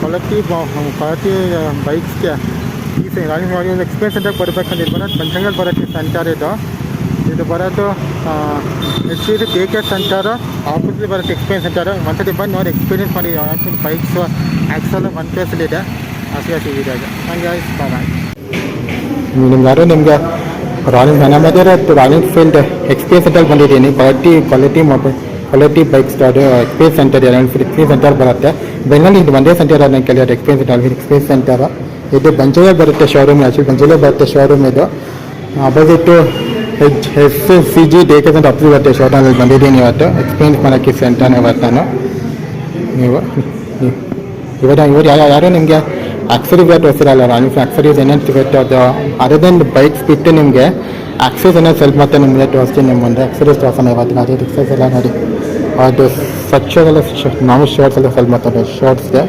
Quality ಬೈಕ್ಸ್ಗೆ ಈ royal experience ಸೆಂಟರ್ಗೆ ಬರ್ಬೇಕಂದ್ರೆ ಬರೋದು ಬಂಚಂಗಲ್ ಬರೋಕ್ಕೆ ಸೆಂಟರ್ ಇದು ಬರೋದು next K K centre opposite ಬರುತ್ತೆ ಎಕ್ಸ್ಪೀರಿಯನ್ಸ್ ಸೆಂಟರು ಒಂದ್ಸತಿ ಬಂದು ನೋಡಿ ಎಕ್ಸ್ಪೀರಿಯನ್ಸ್ ಮಾಡಿ ಬೈಕ್ಸು ಆ್ಯಕ್ಸಲ್ ಒನ್ ಪ್ಲೇಸಲ್ಲಿದೆ ಹಸಿ ವಿಡಿಯೋಗ ಹಂಗೆ ಬಾಯ್. ನಿಮಗೆ ರಾಯಲ್ ನಮ್ಮದೇ ರಾಯಲ್ ಎನ್ಫೀಲ್ಡ್ ಎಕ್ಸ್ಪೀರಿಯನ್ಸ್ ಸೆಂಟರ್ಗೆ ಬಂದಿದ್ದೀನಿ. ಕ್ವಾಲಿಟಿ ಬೈಕ್ಸ್ ಅದು experience centre royal Enfield experience centre ಬರುತ್ತೆ. ಬೆಂಗಳೂರು ಇದು ಒಂದೇ ಸೆಂಟರ್ ಅದನ್ನ ಕೇಳಿದ್ರೆ ಎಕ್ಸ್ಪೀರಿಯನ್ಸ್ ಸೆಂಟರ್ ಇದು ಬಂಚಲ್ಲೇ ಬರುತ್ತೆ ಶೋರೂಮ್. ಆ್ಯಕ್ಚುಲಿ ಬಂಚಲ್ಲೇ ಬರುತ್ತೆ ಶೋರೂಮ್. ಇದು ಅಪೋಸಿಟ್ಟು HCG DK ಸೆಂಟರ್ ಅಪ್ಸಿ ಬರುತ್ತೆ ಶೋರೂಮಲ್ಲಿ ಬಂದಿದ್ದೀನಿ ಇವತ್ತು ಎಕ್ಸ್ಪೀರಿಯನ್ಸ್ ಮಾಡೋಕ್ಕೆ ಸೆಂಟರ್ನ ಇವತ್ತು ನಾನು. ಇವರು ಯಾರು ನಿಮಗೆ ಆಕ್ಸರೀಸ್ ತೋರಿಸಿರಲ್ಲ ರಾಯಲ್ ಆಕ್ಸರೀಸ್ ಏನೇನು ಸಿಗುತ್ತೆ ಅದು ಅದರ್ ಬೈಕ್ಸ್ ಬಿಟ್ಟು ನಿಮಗೆ ಆಕ್ಸರೀಸ್ ಏನೇನು ಸೆಲ್ ಮತ್ತೆ ನಿಮಗೆ ತೋರಿಸ್ತೀನಿ. ನಿಮ್ಮ ಮುಂದೆ ಆಕ್ಸರೀಸ್ ತೋರಿಸೋಣ ಇವತ್ತು. ಅದೇ ರಿಕ್ಸಸ್ ಎಲ್ಲ ನೋಡಿ ಅದು ಸ್ವಚ್ಛಗೆಲ್ಲ ನಾವು ಶರ್ಟ್ಸ್ ಎಲ್ಲ ಸೆಲ್ ಮಾಡ್ತಾರೆ. ಶರ್ಟ್ಸ್ಗೆ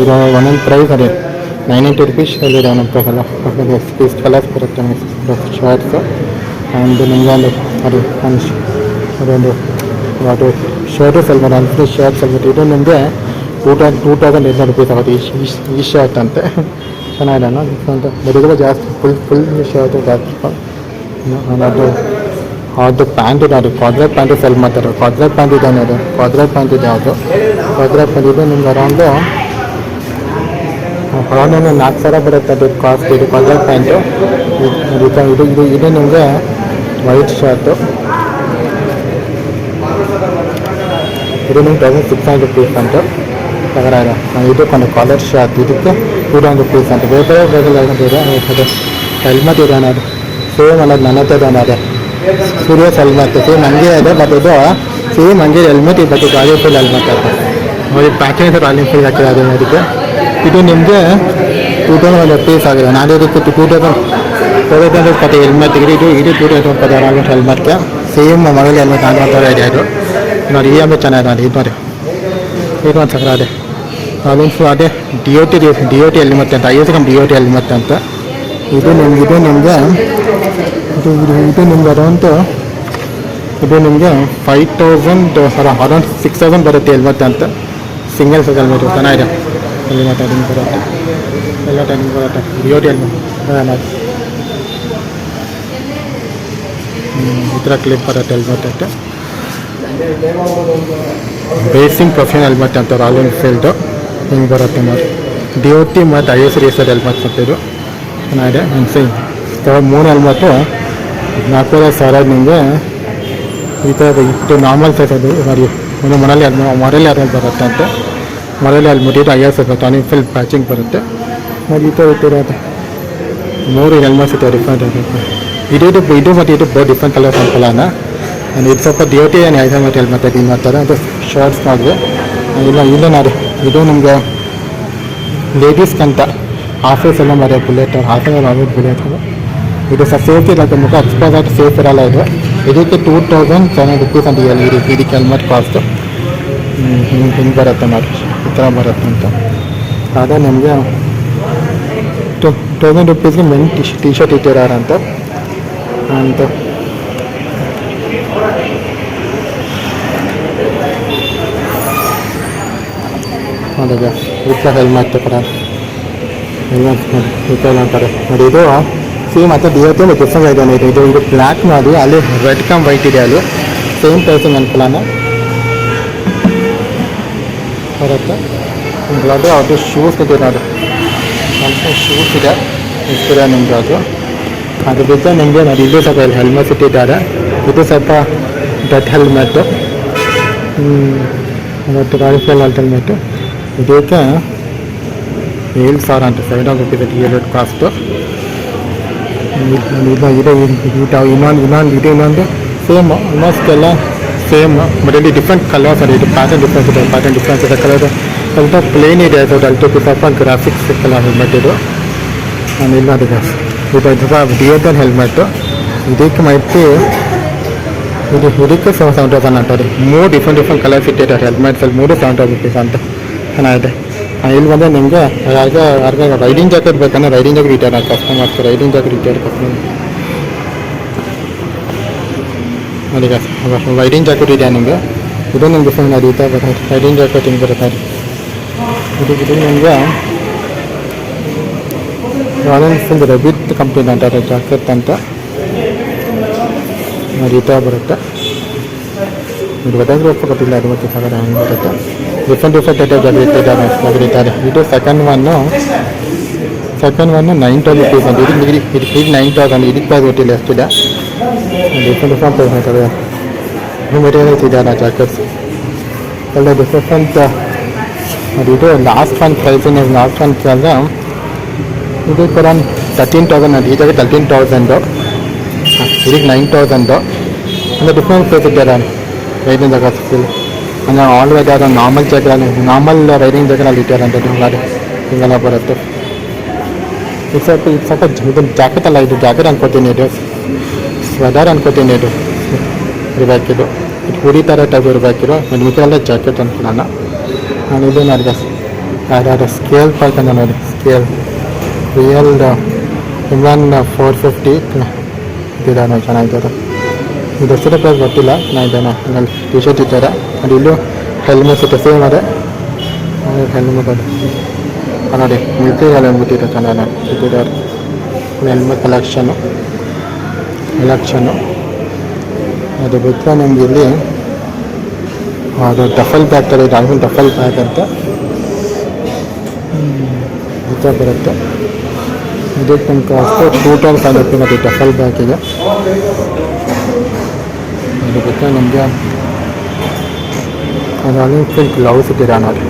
ಇದು ಒಂದೊಂದು ಪ್ರೈಸ್ ಅದೇ 990 rupees ಅಲ್ಲಿದೆ ಒಂದೊಂದು ಪ್ರೈಸ್ ಎಲ್ಲ ಪೀಸ್ ಕಲರ್ಸ್ ಬರುತ್ತೆ ಶರ್ಟ್ಸು. ಆ್ಯಂಡ್ ನಿಮಗೆ ಅದೊಂದು ಅದು ಶರ್ಟು ಸೆಲ್ ಮಾಡಿ ಅನ್ಫ್ರೀ ಶರ್ಟ್ ಸೆಲ್ ಮಾಡಿ ಇದು ನಿಮಗೆ 2800 rupees ಆಗುತ್ತೆ ಈ ಶರ್ಟ್ ಅಂತೆ. ಚೆನ್ನಾಗಿದೆ ಅಂತ ಬರೀ ಜಾಸ್ತಿ ಫುಲ್ ಶರ್ಟು ಜಾಸ್ತಿ. ಅದು ಪ್ಯಾಂಟ್ ಇದೆ ಅದು ಕ್ವಾಡ್ರೇಟ್ ಪ್ಯಾಂಟು ಸೆಲ್ ಮಾಡ್ತಾರೆ. ಕ್ವಾಡ್ರೇಟ್ ಪ್ಯಾಂಟ್ ಇದೆ ಅದು ಕ್ವಾಡ್ರೇಟ್ ಪ್ಯಾಂಟ್ ಇದೆ ಅದು ಕ್ವಾಡ್ರೇಟ್ ಪ್ಯಾಂಟ್ ಇದೆ ನಿಮ್ಗೆ ಅರೌಂಡು 4000 ಬರುತ್ತೆ. ಅದು ಕಾಸ್ಟ್ ಇದು ಕ್ವಾಡ್ರೇಟ್ ಪ್ಯಾಂಟು. ಇದು ನಿಮಗೆ ವೈಟ್ ಶರ್ಟು ಇದು ನಿಮ್ಗೆ 1600 rupees ಅಂಟು ತಗರ ಇದೆ. ಇದು ಒಂದು ಕಾಲರ್ ಶರ್ಟ್ ಇದಕ್ಕೆ 200 rupees ಅಂತ ಬೇರೆ ಇದೆ. ಹೆಲ್ಮೆಟ್ ಇದೆ ಅನ್ನೋದು ಸೇಮ್ ಅನ್ನೋದು ನನ್ನ ಹತ್ರ ಅನ್ನೋದೆ ಸೀರಿಯಸ್ ಹೆಲ್ಮೆಟ್ ಸೇಮ್ ಹಂಗೆ ಇದೆ. ಬಟ್ ಇದು ಸೇಮ್ ಹಂಗೆ helmet but royal Enfield helmet ಅದು ನೋಡಿ ಪ್ಯಾಕಿಂಗ್ ರಾಯಲ್ ಎನ್ಫೀಲ್ಡ್ ಹಾಕಿದೆ ಅದು ಅದಕ್ಕೆ. ಇದು ನಿಮಗೆ 2000 rupees ಆಗಿದೆ. ನಾನು ಇದಕ್ಕೆ 2000 ಕೊಟ್ಟು ಹೆಲ್ಮೆಟ್ಗೆ ಇದು 2000 ಕೊಟ್ಟು ರಾಯಲ್ ಹೆಲ್ಮೆಟ್ಗೆ ಸೇಮ್ ಮೊಬೈಲ್ ಹೆಲ್ಮೆಟ್ ಆಗೋ ಥರ ಇದೆ ಅದು ನೋಡಿ. ಈ ಹಬ್ಬ ಚೆನ್ನಾಗಿದೆ ನೋಡಿ ಇದು ನೋಡಿ ಇದು ಒಂದು ಸಕರ ಅದೇ ರಾಯಲ್ ಎನ್ಫೀಲ್ಡ್ ಅದೇ DOT ಹೆಲ್ಮೆಟ್ ಅಂತ IS DOT ಹೆಲ್ಮೆಟ್ ಅಂತ. ಇದು ನಿಮಗೆ ಅರೌಂಡ್ ಇದು ನಿಮಗೆ 5000 ಅರೌಂಡ್ 6000 ಬರುತ್ತೆ ಹೆಲ್ಮೆಟ್ ಅಂತ. ಸಿಂಗಲ್ ಸೈಜ್ ಹೆಲ್ಮೆಟ್ ಚೆನ್ನಾಗಿದೆ ಹೆಲ್ಮೆಟ್ ನಿಮ್ಗೆ ಬರುತ್ತೆ ಎಲ್ಲ ನಿಮ್ಗೆ ಬರುತ್ತೆ DOT ಹೆಲ್ಮೆಟ್ ಈ ಥರ ಕ್ಲಿಪ್ ಬರುತ್ತೆ ಹೆಲ್ಮೆಟ್ ಅಂತ. ಬೇಸಿಂಗ್ ಪ್ರೊಫೆಷನಲ್ ಹೆಲ್ಮೆಟ್ ಅಂತ ರಾಯಲ್ ಎನ್ಫೀಲ್ಡು ಹಿಂಗೆ ಬರುತ್ತೆ ನೋಡಿ. DOT ಮತ್ತು IS ರೇಸರ್ ಹೆಲ್ಮೆಟ್ ಕೊಟ್ಟಿದ್ದು ಚೆನ್ನಾಗಿದೆ. ಮೂರು ಹೆಲ್ಮೆಟ್ಟು 4000 ನಿಮಗೆ ಈ ಥರ ಇದು ನಾರ್ಮಲ್ ಸೈಜ್ ಅದು ನೋಡಿ. ಒಂದು ಮೊರಲ್ಲಿ ಹೆಲ್ಮೆಟ್ ಬರುತ್ತೆ ಅಂತ ಮೊರಲ್ಲಿ ಹೆಲ್ಮೆಟ್ ಇದು IS ಬರುತ್ತೆ ರಾಯಲ್ ಎನ್ಫೀಲ್ಡ್ ಪ್ಯಾಚಿಂಗ್ ಬರುತ್ತೆ ನೋಡಿ. ಈ ಥರ ಮೂರು ಹೆಲ್ಮೆಟ್ಸ್ ಇದೆ ಡಿಫ್ರೆಂಟ್ ಇದು ಮತ್ತು ಇದು ಬಹು ಡಿಫ್ರೆಂಟ್ ಕಲರ್ಸ್ ಅಂಕಲನ. ಇದು ಸ್ವಲ್ಪ DOT ಏನು ಹೆಲ್ಮೆಟ್ ಇದು ಮಾಡ್ತಾರೆ ಅದು ಶರ್ಟ್ಸ್ ಮಾಡಿದೆ ಇಲ್ಲ ನೋಡಿ. ಇದು ನಿಮಗೆ ಲೇಡೀಸ್ಗಂತ ಆಫೀಸ್ ಎಲ್ಲ ಮಾಡಿ ಬುಲೆಟ್ ಆಫೀಸ್ ಬುಲೆಟ್ ಇದು ಸಹ ಸೇಫ್ಟಿ ಇರುತ್ತೆ. ಮುಖ ಎಕ್ಸ್ಪೋಸ್ ಆಗಿ ಸೇಫ್ ಇರಲ್ಲ ಇದು. ಇದಕ್ಕೆ 2700 rupees ಅಂತ ಇದಕ್ಕೆ ಹೆಲ್ಮೆಟ್ ಕಾಸ್ಟು ಹಿಂಗೆ ಬರುತ್ತೆ ನೋಡಿ ಈ ಥರ ಬರುತ್ತೆ ಅಂತ. ಅದೇ ನಿಮಗೆ 2000 rupeesಗೆ ಮೆನ್ ಟಿ ಶರ್ಟ್ ಇಟ್ಟಿರೋರಂತ ಅಂತ. ನೋಡಿದೆ ಈ ಥರ ಹೆಲ್ಮೆಟ್ ಕೂಡ ಹೆಲ್ಮೆಟ್ ನೋಡಿ ಈ ಥರ ಅಂತಾರೆ ನೋಡಿ. ಇದು ಸೇಮ್ ಮತ್ತು DOT ಡಿಫ್ರೆಂಟ್ ಇದೆ. ಇದು ಬ್ಲ್ಯಾಕ್ ನೋಡಿ ಅಲ್ಲಿ ರೆಡ್ ಕಮ್ ವೈಟ್ ಇದೆ ಅಲ್ಲಿ ಸೇಮ್ ಪ್ರೈಸಿಂಗ್ ಅನ್ಕೊಳ್ಳೋಣ ಬರುತ್ತೆ. ನಿಮ್ಗೆ ಅದು ಶೂಸ್ ಇದೆ ನೋಡಿ ಶೂಸ್ ಇದೆ ಇಷ್ಟಿದೆ ನಿಮಗೆ ಅದು ಬಿಟ್ಟರೆ ನಿಮಗೆ ನೋಡಿ ಇದು ಸ್ವಲ್ಪ ಹೆಲ್ಮೆಟ್ ಇಟ್ಟಿದ್ದಾರೆ. ಇದು ಸ್ವಲ್ಪ ಡೆಟ್ ಹೆಲ್ಮೆಟ್ಟು ಮತ್ತು ರಾಯಲ್ ಎನ್ಫೀಲ್ಡ್ ಹೆಲ್ಮೆಟ್ಟು ಇದಕ್ಕೆ 7000 ಅಂತ 7000 rupees ಟಿಕೆಟ್ ಕಾಸ್ಟು. ಇನ್ನೊಂದು ಸೇಮ್ ಆಲ್ಮೋಸ್ಟ್ ಎಲ್ಲ ಸೇಮ್ ಬಟ್ ಇಲ್ಲಿ ಡಿಫ್ರೆಂಟ್ ಕಲರ್ಸ್ ಇದೆ. ಇದು ಪ್ಯಾಟರ್ನ್ ಡಿಫ್ರೆನ್ಸ್ ಇದೆ ಕಲರ್ ಸ್ವಲ್ಪ ಪ್ಲೇನ್ ಇದೆ. ಅದು ಅಲ್ಟೋಕ್ಕೆ ಸ್ವಲ್ಪ ಗ್ರಾಫಿಕ್ಸ್ ಕಲರ್ ಹೆಲ್ಮೆಟ್ ಇದು ಇಲ್ಲ ಅದು DOT ಹೆಲ್ಮೆಟ್ಟು ಇದಕ್ಕೆ ಮತ್ತು ಇದಕ್ಕೆ 7000 ಅಂತಾರೆ. ಮೂರು ಡಿಫ್ರೆಂಟ್ ಕಲರ್ಸ್ ಇಟ್ಟಿದ್ದಾರೆ ಹೆಲ್ಮೆಟ್ಸಲ್ಲಿ 7000 rupees ಅಂತ ಚೆನ್ನಾಗಿದೆ. ಇಲ್ಲಿ ಬಂದರೆ ನಿಮಗೆ ಯಾರಿಗೆ ರೈಡಿಂಗ್ ಜಾಕೆಟ್ ಬೇಕಂದ್ರೆ ರೈಡಿಂಗ್ ಜಾಕೆಟ್ ಇಟ್ಟಾರೆ ಕಸ್ಟಮರ್ಸ್ ರೈಡಿಂಗ್ ಜಾಕೆಟ್ ಇಟ್ಟಾರೆ ಕಸ್ಟಮರ್ ನೋಡಿ. ರೈಡಿಂಗ್ ಜಾಕೆಟ್ ಇದೆ ನಿಮಗೆ ಇದು ನಿಮ್ಗೆ ಡಿಫ್ರೆಂಟ್ ನಡೀತಾ ಬರುತ್ತೆ. ರೈಡಿಂಗ್ ಜಾಕೆಟ್ ಹಿಂಗೆ ಬರುತ್ತೆ ಇದು ನಿಮಗೆ ರಾಯಲ್ ಎನ್ಫೀಲ್ಡ್ ರೆಬಿಟ್ ಕಂಪ್ನಿ ಅಂತಾರೆ ಜಾಕೆಟ್ ಅಂತ ನೋಡಿ ಈ ಥರ ಬರುತ್ತೆ. ಇದು ಗೊತ್ತಾದರೂ ಗೊತ್ತಿಲ್ಲ ಅದು ಗೊತ್ತು ತಗೊಂಡು ಹೆಂಗೆ ಬರುತ್ತೆ. ಡಿಫ್ರೆಂಟ್ ಟೈಪ್ ಇದ್ದಾರೆ. ಇದು ಸೆಕೆಂಡ್ ಒನ್ನು 9,000 rupees ಅಂತ. ಇದಕ್ಕೆ 9,000 ಇದಕ್ಕೆ ಪ್ರೈಸ್ ಗೊತ್ತಿಲ್ಲ ಎಷ್ಟಿದೆ. ಡಿಫ್ರೆಂಟ್ ಪ್ರೈಸ್ ಮಾಡ್ತಾರೆ. ಮೆಟೀರಿಯಲ್ಸ್ ಇದೆ ಅಲ್ಲ ಜಾಕೆಟ್ಸ್ ಎಲ್ಲ ಡಿಫ್ರೆಂಟ್. ಇದು ಲಾಸ್ಟ್ ಒನ್ ಪ್ರೈಸಿಂಗ್ ಕೇಳಿದ್ರೆ ಇದು ಕೂಡ 13,000 ಅಂತ. ಇದಾಗೆ 13,000 ಇದಕ್ಕೆ 9,000 ಅಂದರೆ ಡಿಫ್ರೆಂಟ್ ಪ್ರೈಸ್ ಇದ್ದಾರೆ ರೈಡಿಂಗ್ ಜಾಗ ಫಿಲ್ ಅಂದರೆ ಆಲ್ ವೆದರ್ ನಾರ್ಮಲ್ ಜಾಗದಲ್ಲಿ ನಾರ್ಮಲ್ ರೈಡಿಂಗ್ ಜಾಗದಲ್ಲಿ ಇದ್ದಾರೆ ಅಂತ ಹಿಂಗೆಲ್ಲ ಬರುತ್ತೆ. ಇದು ಸ್ವಲ್ಪ ಇದು ಜಾಕೆಟ್ ಅಲ್ಲ, ಇದು ಜಾಕೆಟ್ ಅನ್ಕೋತೀನಿ, ಇದು ಸ್ವೆದರ್ ಅನ್ಕೋತೀನಿ. ಇದು ಇರಬೇಕಿದು ಹುಡಿ ಥರ ಟೈಪ್ ಇರಬೇಕಿರೋ ಮಿಕ್ಕೆಲ್ಲ ಜಾಕೆಟ್ ಅನ್ಕೊಳ್ಳೋಣ. ನಾನು ಇದು ನನಗೆ ಯಾರು ಸ್ಕೇಲ್ ಪಾಯ್ಕಂದ ನೋಡಿ ಸ್ಕೇಲ್ ರಿಯಲ್ ಇಮ್ರಾನ್ 450 ಇದ್ದಾರೆ ನೋಡಿ, ಚೆನ್ನಾಗಿದ್ದಾರೆ. ಇದು ಎಷ್ಟು ಪ್ರೈಸ್ ಗೊತ್ತಿಲ್ಲ. ಚೆನ್ನಾಗಿದ್ದಾನೆ ಟಿ ಶರ್ಟ್ ಇದ್ದಾರೆ. ಅದು ಇಲ್ಲೂ ಹೆಲ್ಮೆಟ್ಸ್ ಇತ್ತು ಸೇಮ್ ಅದೇ ಹೆಲ್ಮೆಟ್ ಅದು ನೋಡಿ ಮಿಲ್ಟ್ರಿಯಲ್ಲಿ ಅಂದ್ಬಿಟ್ಟಿದೆ ಚೆನ್ನಾಗಿ ಇಟ್ಟಿದ್ದಾರೆ. ಹೆಲ್ಮೆಟ್ ಕಲೆಕ್ಷನ್ನು ಅದು ಬಿಟ್ಟರೆ ನಿಮ್ಗೆ ಇಲ್ಲಿ ಅದು ಡಫಲ್ ಬ್ಯಾಗ್ ಥರ ಇದೆ. ಅದು ಡಫಲ್ ಬ್ಯಾಗ್ ಅಂತ ಈ ಥರ ಬರುತ್ತೆ. ಇದಕ್ಕೆ ನಮ್ಮ ಕಾಸ್ಟು 2,500 rupees ಮತ್ತು ಡಫಲ್ ಬ್ಯಾಗಿಗೆ. ಅದು ಬಿಟ್ಟರೆ ನಿಮಗೆ ಅದು ಗ್ಲೌಸ್ ಇಟ್ಟಿದ್ದಾರೆ ನೋಡಿ,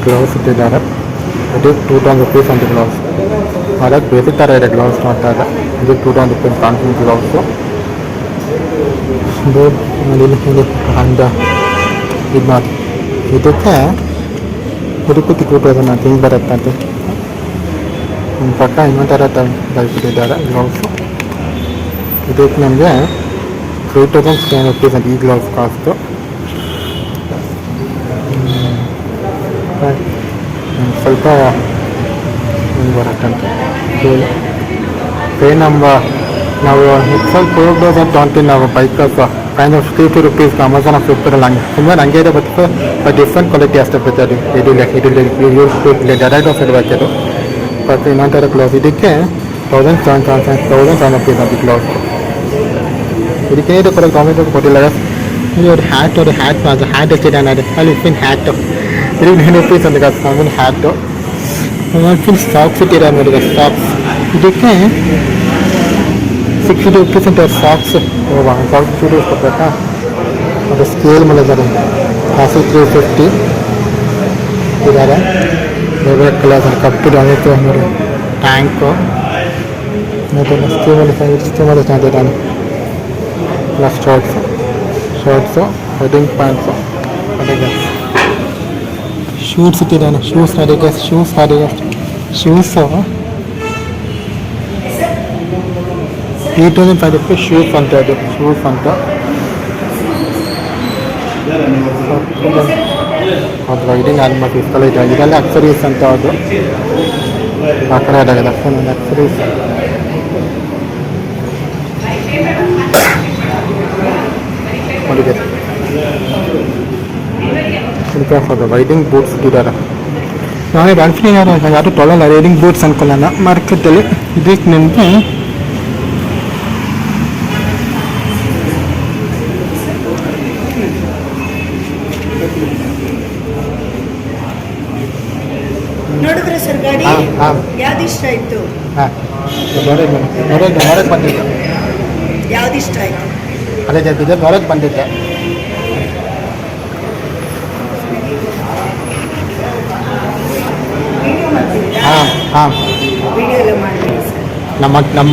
ಗ್ಲೌಸ್ ಇಟ್ಟಿದ್ದಾರೆ. ಅದಕ್ಕೆ 2,000 rupees ಅಂತ ಗ್ಲೌಸ್. ಅದಕ್ಕೆ ಬೇಸಿಕ್ ಥರ ಇದೆ ಗ್ಲೌಸ್ ಮಾಡ್ತಾ ಇದೆ. ಇದಕ್ಕೆ 2,000 rupees ಕಾಣ್ತೀನಿ ಗ್ಲೌಸು. ಅಂದ ಇದು ಮಾಡಿ ಇದಕ್ಕೆ 2,000 ಅಂತ ಹಿಂಗೆ ಬರುತ್ತೆ ಅಂತ ನಿಮ್ಮ ಪಕ್ಕ ಇನ್ನೊಂದು ಥರ ತೆಗೆದುಬಿಟ್ಟಿದ್ದಾರೆ ಗ್ಲೌಸು. ಇದಕ್ಕೆ ನಮಗೆ 3,700 rupees ಅಂತ ಈ ಗ್ಲೌಸ್ ಕಾಸ್ಟು. ಸ್ವಲ್ಪ ಹಿಂಗೆ ಬರುತ್ತಂತ ಪೇ ನಂಬರ್ ನಾವು ಸ್ವಲ್ಪ ಹೋಗ್ಬೋದು ಅಂತ ತೊಗೊಳ್ತೀವಿ ನಾವು ಬೈಕಸ್ 550 rupees ಅಮೆಝಾನ್ ಫ್ಲಿಪ್ಕಾರ್ಟಲ್ಲಿ ಹಂಗೆ ಸುಮ್ಮನೆ ಹಂಗೆ ಇದೆ. ಬಟ್ ಡಿಫ್ರೆಂಟ್ ಕ್ವಾಲಿಟಿ ಅಷ್ಟೇ ಬರುತ್ತೆ. ಅದು ಇದು ಡೈರೆಕ್ಟ್ ಆಫ್ ಇರಬೇಕಿದು. ಮತ್ತು ಇನ್ನೊಂದು ಥರ ಕ್ಲೌಸ್ ಇದಕ್ಕೆ 1,700 rupees ಅದು ಕ್ಲೌಸ್. ಇದಕ್ಕೆ ಇದು ಕೂಡ ಗೌರ್ಮೆಂಟ್ ಕೊಟ್ಟಿಲ್ಲ. ಇವ್ರು ಹ್ಯಾಟ್ ಅದು ಹ್ಯಾಟ್ ಎಷ್ಟಿದೆ ಅನ್ನೋದು ಅಲ್ಲಿ ಫಿನ್ ಹ್ಯಾಟು ಇದಕ್ಕೆ 9 rupees ಅಂತ ಕಾಮನ್ ಹ್ಯಾಟು. ಫಿನ್ ಸಾಕ್ಸ್ ಇಟ್ಟಿದ್ದಾರೆ ನೋಡಿ ಸಾಕ್ಸ್. ಇದಕ್ಕೆ 60 rupees ಅಂತ ಸಾಕ್ಸ್. ಸಾಕ್ಸ್ ರೂಪೀಸ್ ಕೊಡ್ಬೇಕಾ. ಅದು ಸ್ಕೇಲ್ ಮೇಲೆ ಇದ್ದಾರೆ. ಹಾಸು 350 ಇದ್ದಾರೆ. ಬೇರೆ ಕಲರ್ ಕಪ್ಪಿದೆ ಅದಕ್ಕೆ ನೋಡಿ ಟ್ಯಾಂಕು ಮತ್ತು ಸ್ಕೀಮಲ್ಲಿ ಚೆನ್ನಾಗಿದ್ದಾನೆ. ಪ್ಲಸ್ ಶಾರ್ಟ್ಸು ವೆಡ್ಡಿಂಗ್ ಪ್ಯಾಂಟ್ಸು ಅದಕ್ಕೆ ಶೂಸ್ ಇಟ್ಟಿದ್ದಾನೆ. ಶೂಸ್ ಶೂಸು 3,500 rupees ಶೂಸ್ ಅಂತ. ಅದು ಶೂಸ್ ಅಂತ ಅದು ರೈಡಿಂಗ್ ಆಲ್ಮೋಸ್ಟ್ ಇಷ್ಟಲ್ಲ ಇದೆ. ಇದೆಲ್ಲ ಅಕ್ಸರೀಸ್ ಅಂತ. ಅದು ಆ ಕಡೆ ಅದಾಗಿದೆ ಅಕ್ಸರೀಸ್. ಅದು ರೈಡಿಂಗ್ ಬೂಟ್ಸ್ ಇಟ್ಟಿದ್ದಾರೆ. ನಾವೇ ಬನ್ಫ್ಲಿ ಯಾರು ತೊಗೊಳ್ಳಲ್ಲ ರೈಡಿಂಗ್ ಬೂಟ್ಸ್ ಅನ್ಕೊಳ್ಳೋಣ ಮಾರ್ಕೆಟಲ್ಲಿ. ಇದಕ್ಕೆ ನಿಮಗೆ ನೋಡಿದ್ರೆ ಸರ್ ಗಾಡಿ ಯಾವ್ದು ಇಷ್ಟ ಆಯ್ತು? ನೋಡೋಕೆ ಬಂದಿದ್ದೆ. ಯಾವ್ದು ಇಷ್ಟ ಆಯ್ತು? ಅದೇ ಇದೆ ನೋಡೋಕೆ ಬಂದಿದ್ದೆ. ವಿಡಿಯೋ ಎಲ್ಲ ಮಾಡಿ ಸರ್. ನಮ್ಮ